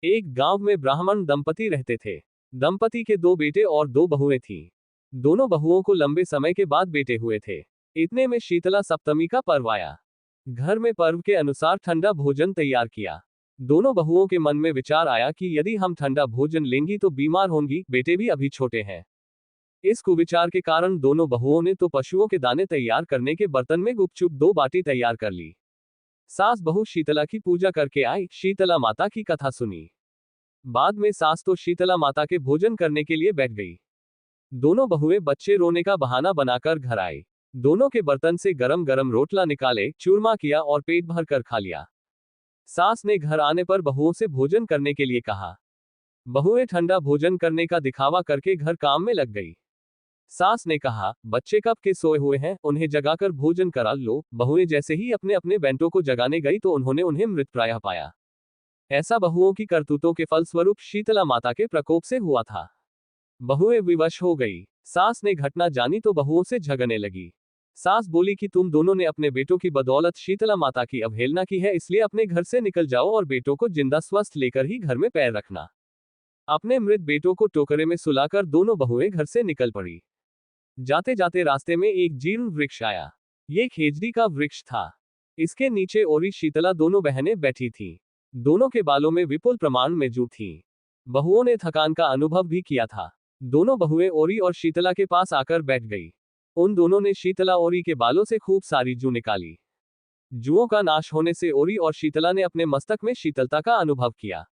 एक गांव में ब्राह्मण दंपति रहते थे। दंपति के 2 बेटे और 2 बहुएं थीं। दोनों बहुओं को लंबे समय के बाद बेटे हुए थे। इतने में शीतला सप्तमी का पर्व आया। घर में पर्व के अनुसार ठंडा भोजन तैयार किया। दोनों बहुओं के मन में विचार आया कि यदि हम ठंडा भोजन लेंगी तो बीमार होंगी, बेटे भी अभी छोटे हैं। इस कुविचार के कारण दोनों बहुओं ने तो पशुओं के दाने तैयार करने के बर्तन में गुपचुप 2 बाटी तैयार कर ली। सास बहू शीतला की पूजा करके आई, शीतला माता की कथा सुनी। बाद में सास तो शीतला माता के भोजन करने के लिए बैठ गई। दोनों बहुएं बच्चे रोने का बहाना बनाकर घर आई। दोनों के बर्तन से गरम गरम रोटला निकाले, चूरमा किया और पेट भर कर खा लिया। सास ने घर आने पर बहुओं से भोजन करने के लिए कहा। बहुएं ठंडा भोजन करने का दिखावा करके घर काम में लग गई। सास ने कहा, बच्चे कब के सोए हुए हैं, उन्हें जगाकर भोजन करा लो। बहुएं जैसे ही अपने अपने बेटों को जगाने गई तो उन्होंने उन्हें मृतप्राय पाया। ऐसा बहुओं की करतूतों के फलस्वरूप शीतला माता के प्रकोप से हुआ था। बहुएं विवश हो गई। सास ने घटना जानी तो बहुओं से झगड़ने लगी। सास बोली कि तुम दोनों ने अपने बेटों की बदौलत शीतला माता की अवहेलना की है, इसलिए अपने घर से निकल जाओ और बेटों को जिंदा स्वस्थ लेकर ही घर में पैर रखना। अपने मृत बेटों को टोकरे में सुलाकर दोनों बहुएं घर से निकल पड़ी। जाते जाते रास्ते में एक जीर्ण वृक्ष आया। ये खेजड़ी का वृक्ष था। इसके नीचे ओरी शीतला दोनों बहनें बैठी थीं। दोनों के बालों में विपुल प्रमाण में जू थी। बहुओं ने थकान का अनुभव भी किया था। दोनों बहुएं ओरी और शीतला के पास आकर बैठ गई। उन दोनों ने शीतला ओरी के बालों से खूब सारी जू निकाली। जुओं का नाश होने से ओरी और शीतला ने अपने मस्तक में शीतलता का अनुभव किया।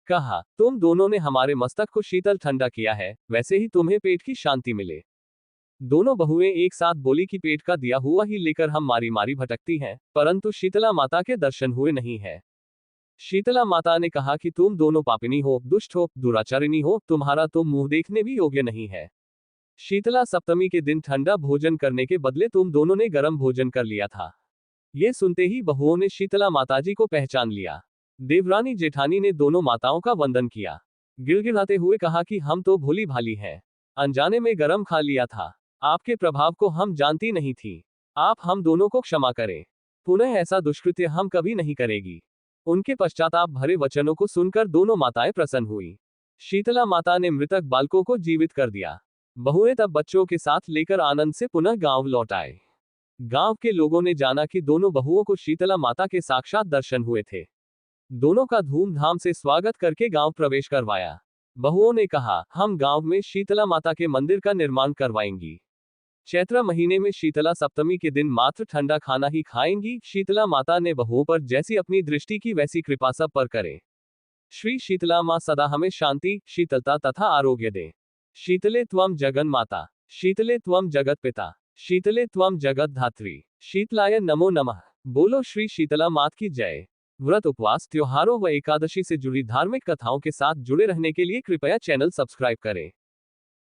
कहा, तुम दोनों ने हमारे मस्तक को शीतल ठंडा किया है, वैसे ही तुम्हें पेट की शांति मिले। दोनों बहुएं एक साथ बोली कि पेट का दिया हुआ ही लेकर हम मारी मारी भटकती हैं, परंतु शीतला माता के दर्शन हुए नहीं है। शीतला माता ने कहा कि तुम दोनों पापिनी हो, दुष्ट हो, दुराचारिणी हो, तुम्हारा तो मुंह देखने भी योग्य नहीं है। शीतला सप्तमी के दिन ठंडा भोजन करने के बदले तुम दोनों ने गर्म भोजन कर लिया था। ये सुनते ही बहुओं ने शीतला माताजी को पहचान लिया। देवरानी जेठानी ने दोनों माताओं का वंदन किया। गिड़गिड़ाते हुए कहा कि हम तो भोली भाली हैं, अनजाने में गरम खा लिया था। आपके प्रभाव को हम जानती नहीं थी। आप हम दोनों को क्षमा करें। पुनः ऐसा दुष्कृत्य हम कभी नहीं करेगी। उनके पश्चाताप भरे वचनों को सुनकर दोनों माताएं प्रसन्न हुई। शीतला माता ने मृतक बालकों को जीवित कर दिया। बहुएं तब बच्चों के साथ लेकर आनंद से पुनः गांव लौट आए। गांव के लोगों ने जाना कि दोनों बहुओं को शीतला माता के साक्षात दर्शन हुए थे। दोनों का धूमधाम से स्वागत करके गांव प्रवेश करवाया। बहुओं ने कहा, हम गांव में शीतला माता के मंदिर का निर्माण करवाएंगी। चैत्र महीने में शीतला सप्तमी के दिन मात्र ठंडा खाना ही खाएंगी। शीतला माता ने बहुओं पर जैसी अपनी दृष्टि की वैसी कृपा सब पर करे। श्री शीतला मां सदा हमें शांति, शीतलता तथा आरोग्य दे। शीतले त्वं जगन माता, शीतले त्वं जगत पिता, शीतले त्वं जगत धात्री, शीतलाय नमो नमः। बोलो श्री शीतला मात की जय। व्रत, उपवास, त्योहारों व एकादशी से जुड़ी धार्मिक कथाओं के साथ जुड़े रहने के लिए कृपया चैनल सब्सक्राइब करें।